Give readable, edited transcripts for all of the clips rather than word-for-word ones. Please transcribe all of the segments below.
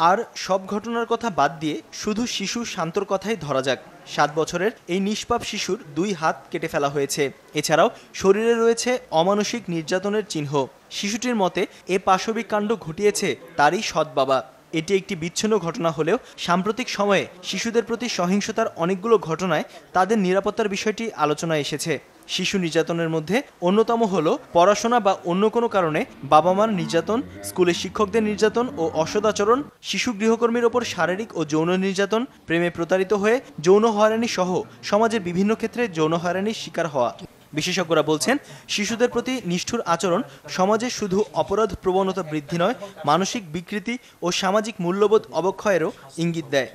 আর সব ঘটনার কথা বাদ দিয়ে শুধু শিশু শান্তর কথাই ধরা যাক। 7 বছরের এই নিষ্পাপ শিশুর 2 হাত কেটে ফেলা হয়েছে। এছাড়াও শরীরে রয়েছে অমানসিক নির্যাতনের চিহ্ন। শিশুটির মতে এ পাশবিক কাণ্ড ঘটিয়েছে তারই সৎ বাবা। এটি একটি বিচ্ছিন্ন ঘটনা হলেও সাম্প্রতিক সময়ে শিশুদের প্রতি সহিংসতার অনেকগুলো ঘটনায় তাদের নিরাপত্তার বিষয়টি আলোচনায় এসেছে। শিশু নির্যাতনের মধ্যে অন্যতম হলো পড়াশোনা বা অন্য কোনো কারণে বাবা মার নির্যাতন, স্কুলে শিক্ষকদের নির্যাতন ও অসদাচরণ, শিশু গৃহকর্মীর ওপর শারীরিক ও যৌন নির্যাতন, প্রেমে প্রতারিত হয়ে যৌন হয়রানি সহ সমাজের বিভিন্ন ক্ষেত্রে যৌন হয়রানির শিকার হওয়া। বিশেষজ্ঞরা বলছেন, শিশুদের প্রতি নিষ্ঠুর আচরণ সমাজে শুধু অপরাধ প্রবণতা বৃদ্ধি নয়, মানসিক বিকৃতি ও সামাজিক মূল্যবোধ অবক্ষয়েরও ইঙ্গিত দেয়।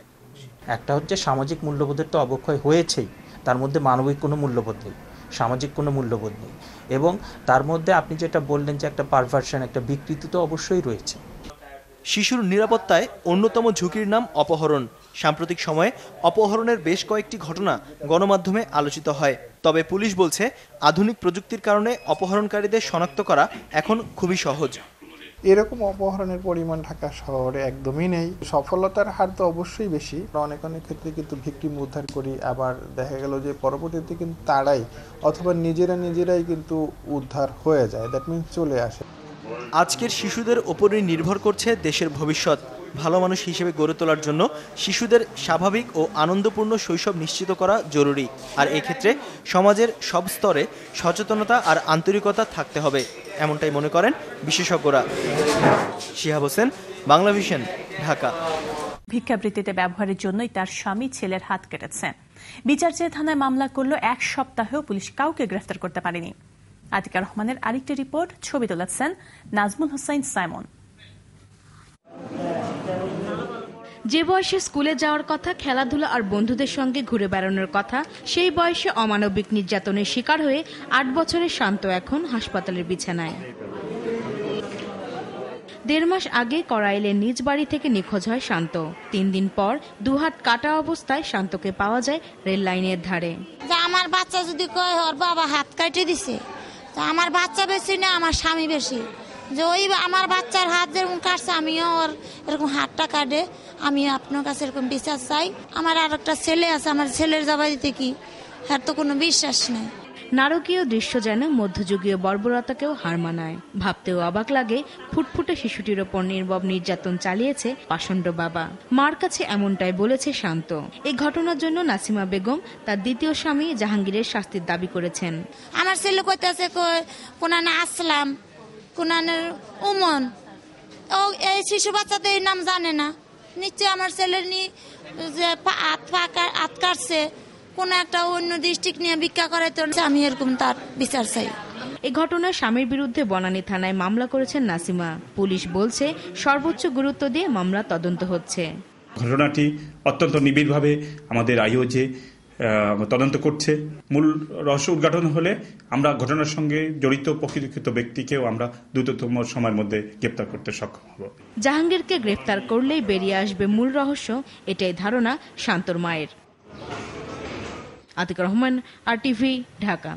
একটা হচ্ছে সামাজিক মূল্যবোধের তো অবক্ষয় হয়েছেই, তার মধ্যে মানবিক কোনো মূল্যবোধ নেই, সামাজিক কোনো মূল্যবোধ নেই, এবং তার মধ্যে আপনি যেটা বললেন যে একটা পারভার্সন, একটা বিকৃতি তো অবশ্যই রয়েছে। শিশুর নিরাপত্তায় অন্যতম ঝুঁকির নাম অপহরণ। সাম্প্রতিক সময়ে অপহরণের বেশ কয়েকটি ঘটনা গণমাধ্যমে আলোচিত হয়। তবে পুলিশ বলছে, আধুনিক প্রযুক্তির কারণে অপহরণকারীদের শনাক্ত করা এখন খুবই সহজ। এরকম অপহরণের পরিমাণ ঢাকা শহরে একদমই নেই। সফলতার হার তো অবশ্যই বেশি। অনেক ক্ষেত্রে কিন্তু ভিকটিম উদ্ধার করি, আবার দেখা গেল যে পরবর্তীতে কিন্তু তারাই অথবা নিজেরাই কিন্তু উদ্ধার হয়ে যায়, দ্যাট মিনস চলে আসে। আজকের শিশুদের ওপরই নির্ভর করছে দেশের ভবিষ্যৎ। ভালো মানুষ হিসেবে গড়ে তোলার জন্য শিশুদের স্বাভাবিক ও আনন্দপূর্ণ শৈশব নিশ্চিত করা জরুরি। আর এক্ষেত্রে সমাজের সব স্তরে সচেতনতা আর আন্তরিকতা থাকতে হবে, এমনটাই মনে করেন বিশেষজ্ঞরা। শিহাব হোসেন, বাংলাভিশন, ঢাকা। ভিক্ষাবৃত্তিতে ব্যবহারের জন্যই তার স্বামী ছেলের হাত কেটেছে। বিচার চেয়ে থানায় মামলা করল, 1 সপ্তাহেও পুলিশ কাউকে গ্রেফতার করতে পারেনি। আতিকা রহমানের আরেকটি রিপোর্ট, ছবি তুলেছেন নাজমুল হোসাইন সাইমন। যে বয়সে স্কুলে যাওয়ার কথা, খেলাধুলা আর বন্ধুদের সঙ্গে ঘুরে বেড়ানোর কথা, সেই বয়সে অমানবিক নির্যাতনের শিকার হয়ে 8 বছরের শান্ত এখন হাসপাতালের বিছানায়। 1.5 মাস আগে করাইলের নিজ বাড়ি থেকে নিখোঁজ হয় শান্ত। 3 দিন পর 2 হাত কাটা অবস্থায় শান্তকে পাওয়া যায় রেল লাইনের ধারে। আমার বাচ্চা যদি কয় ওর বাবা হাত কাটে দিছে, তা আমার বাচ্চা বেশি না আমার স্বামী বেশি, যে ওই আমার বাচ্চার হাত যেরকম কাটছে আমিও ওর এরকম হাতটা কাটে, আমি আপনার কাছে এরকম বিশ্বাস চাই। আমার আর একটা ছেলে আছে, আমার ছেলের জবাইতে কি আর তো কোনো বিশ্বাস নেই। নারকীয় দৃশ্য যেন মধ্যযুগীয় বর্বরতাকেও হার মানায়। ভাবতেও অবাক লাগে, ফুটফুটে শিশুটির ওপর নির্মম নির্যাতন চালিয়েছে পাষণ্ড বাবা। মার কাছে এমনটাই বলেছে শান্ত। এই ঘটনার জন্য নাসিমা বেগম তার দ্বিতীয় স্বামী জাহাঙ্গীরের শাস্তির দাবি করেছেন। আমার ছেলে কইতাছে কোনানে আসলাম, কোনানের উমন, ও এই শিশু বাচ্চাদের এই নাম জানে না। নিশ্চয় আমার ছেলের যে হাত কাটছে কোন একটা অন্য ডিস্ট্রিক্ট নিয়ে ভিক্ষা করাইতে, আমি এরকম তার বিচার চাই। এই ঘটনায় স্বামীর বিরুদ্ধে বনানী থানায় মামলা করেছেন নাসিমা। পুলিশ বলছে, সর্বোচ্চ গুরুত্ব দিয়ে মামলা তদন্ত হচ্ছে। ঘটনাটি অত্যন্ত নিবিড়ভাবে আমাদের আইওজে তদন্ত করছে। মূল রহস্য উদ্ঘাটন হলে আমরা ঘটনার সঙ্গে জড়িত প্রকৃত ব্যক্তিকেও আমরা দ্রুততম সময়ের মধ্যে গ্রেপ্তার করতে সক্ষম হব। জাহাঙ্গীরকে গ্রেফতার করলেই বেরিয়ে আসবে মূল রহস্য, এটাই ধারণা শান্তর মায়ের। আতিকা রহমান, RTV, ঢাকা।